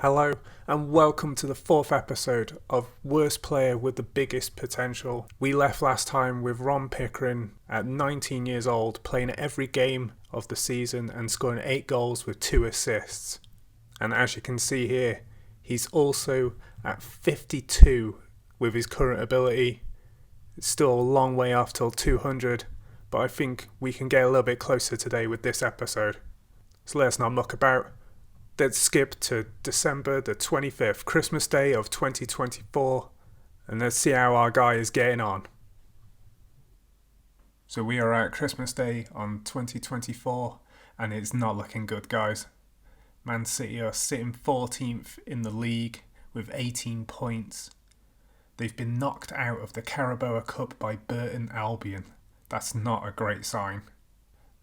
Hello and welcome to the fourth episode of Worst Player with the Biggest Potential. We left last time with Ron Pickering at 19 years old playing every game of the season and scoring 8 goals with 2 assists. And as you can see here, he's also at 52 with his current ability. It's still a long way off till 200, but I think we can get a little bit closer today with this episode. So let's not muck about. Let's skip to December the 25th, Christmas Day of 2024, and let's see how our guy is getting on. So we are at Christmas Day on 2024, and it's not looking good, guys. Man City are sitting 14th in the league with 18 points. They've been knocked out of the Carabao Cup by Burton Albion. That's not a great sign.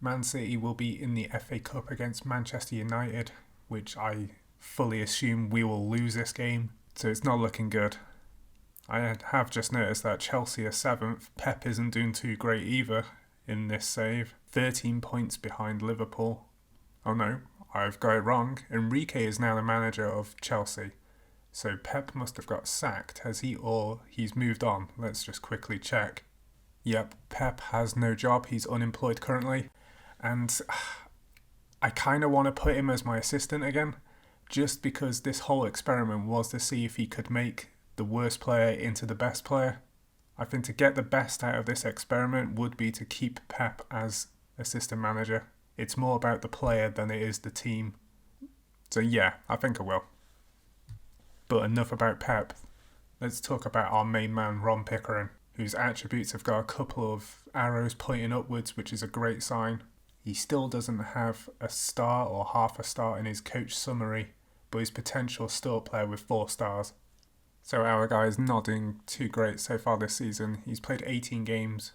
Man City will be in the FA Cup against Manchester United, which I fully assume we will lose this game, so it's not looking good. I have just noticed that Chelsea are 7th. Pep isn't doing too great either in this save. 13 points behind Liverpool. Oh no, I've got it wrong. Enrique is now the manager of Chelsea. So Pep must have got sacked, has he, or he's moved on? Let's just quickly check. Yep, Pep has no job, he's unemployed currently, and I kind of want to put him as my assistant again, just because this whole experiment was to see if he could make the worst player into the best player. I think to get the best out of this experiment would be to keep Pep as assistant manager. It's more about the player than it is the team. So yeah, I think I will. But enough about Pep. Let's talk about our main man, Ron Pickering, whose attributes have got a couple of arrows pointing upwards, which is a great sign. He still doesn't have a star or half a star in his coach summary, but his potential still player with 4 stars. So our guy is not doing too great so far this season. He's played 18 games,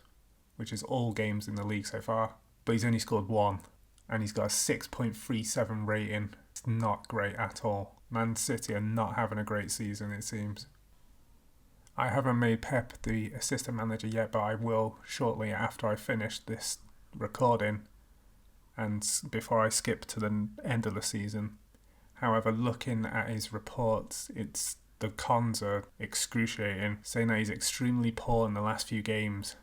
which is all games in the league so far, but he's only scored 1, and he's got a 6.37 rating. It's not great at all. Man City are not having a great season, it seems. I haven't made Pep the assistant manager yet, but I will shortly after I finish this recording and before I skip to the end of the season. However, looking at his reports, the cons are excruciating, saying that he's extremely poor in the last few games.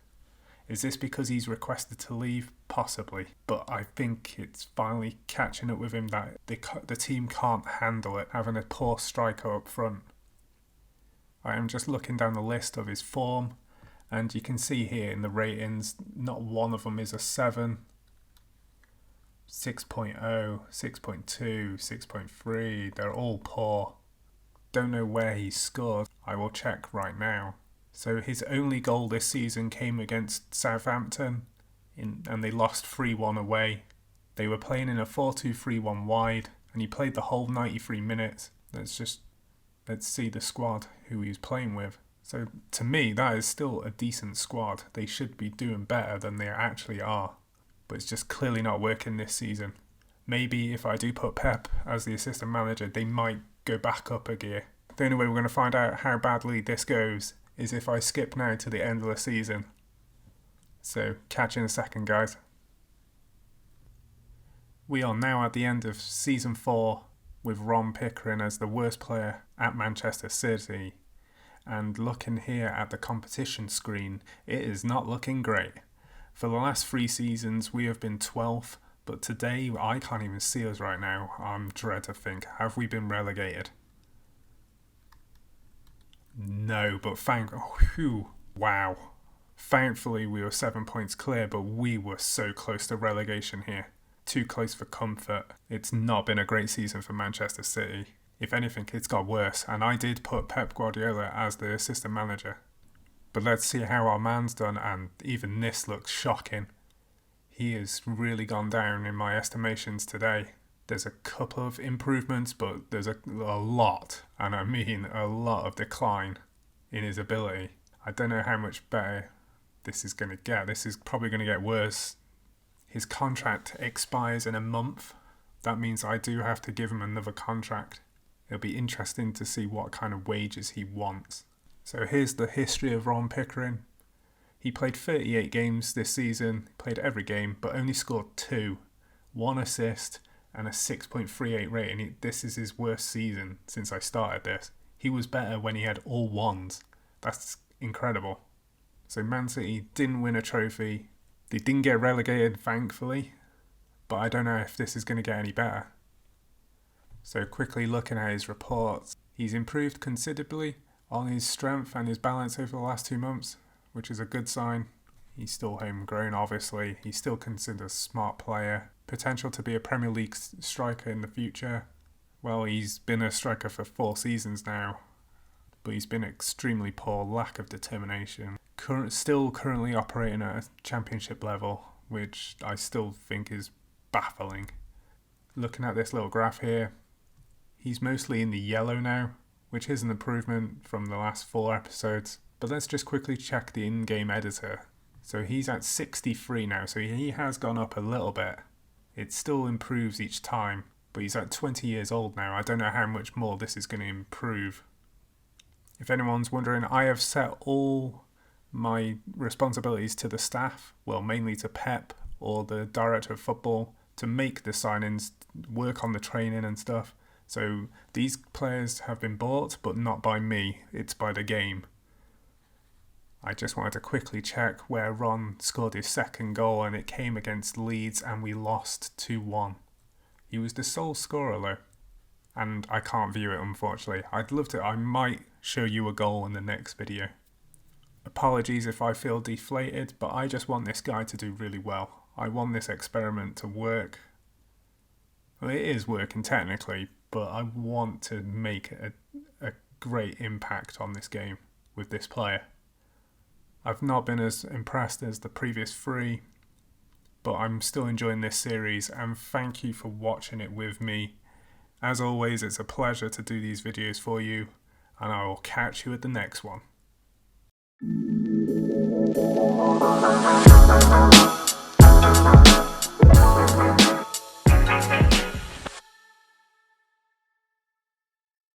Is this because he's requested to leave? Possibly, but I think it's finally catching up with him that the team can't handle it, having a poor striker up front. I am just looking down the list of his form, and you can see here in the ratings, not one of them is a 7. 6.0, 6.2, 6.3, they're all poor. Don't know where he scored, I will check right now. So his only goal this season came against Southampton, and they lost 3-1 away. They were playing in a 4-2-3-1 wide, and he played the whole 93 minutes. Let's see the squad who he was playing with. So to me, that is still a decent squad. They should be doing better than they actually are. But it's just clearly not working this season. Maybe if I do put Pep as the assistant manager, they might go back up a gear. The only way we're going to find out how badly this goes is if I skip now to the end of the season. So catch you in a second, guys. We are now at the end of season 4 with Ron Pickering as the worst player at Manchester City. And looking here at the competition screen, it is not looking great. For the last 3 seasons, we have been 12th, but today I can't even see us right now. I'm dread to think, have we been relegated? No, but wow. Thankfully, we were 7 points clear, but we were so close to relegation here. Too close for comfort. It's not been a great season for Manchester City. If anything, it's got worse, and I did put Pep Guardiola as the assistant manager. But let's see how our man's done, and even this looks shocking. He has really gone down in my estimations today. There's a couple of improvements, but there's a lot, and I mean a lot of decline in his ability. I don't know how much better this is going to get. This is probably going to get worse. His contract expires in a month. That means I do have to give him another contract. It'll be interesting to see what kind of wages he wants. So here's the history of Ron Pickering. He played 38 games this season, played every game, but only scored 2, 1 assist and a 6.38 rating. This is his worst season since I started this. He was better when he had all ones. That's incredible. So Man City didn't win a trophy. They didn't get relegated, thankfully, but I don't know if this is going to get any better. So quickly looking at his reports, he's improved considerably on his strength and his balance over the last 2 months, which is a good sign. He's still homegrown, obviously. He's still considered a smart player. Potential to be a Premier League striker in the future. Well, he's been a striker for 4 seasons now, but he's been extremely poor, lack of determination. Still currently operating at a championship level, which I still think is baffling. Looking at this little graph here, he's mostly in the yellow now, which is an improvement from the last 4 episodes. But let's just quickly check the in-game editor. So he's at 63 now, so he has gone up a little bit. It still improves each time, but he's at 20 years old now. I don't know how much more this is going to improve. If anyone's wondering, I have set all my responsibilities to the staff, well, mainly to Pep or the director of football, to make the signings, work on the training and stuff. So these players have been bought, but not by me, it's by the game. I just wanted to quickly check where Ron scored his second goal, and it came against Leeds and we lost 2-1. He was the sole scorer though, and I can't view it unfortunately. I'd love to, I might show you a goal in the next video. Apologies if I feel deflated, but I just want this guy to do really well. I want this experiment to work. Well, it is working technically, but I want to make a great impact on this game with this player. I've not been as impressed as the previous 3, but I'm still enjoying this series, and thank you for watching it with me. As always, it's a pleasure to do these videos for you, and I will catch you at the next one.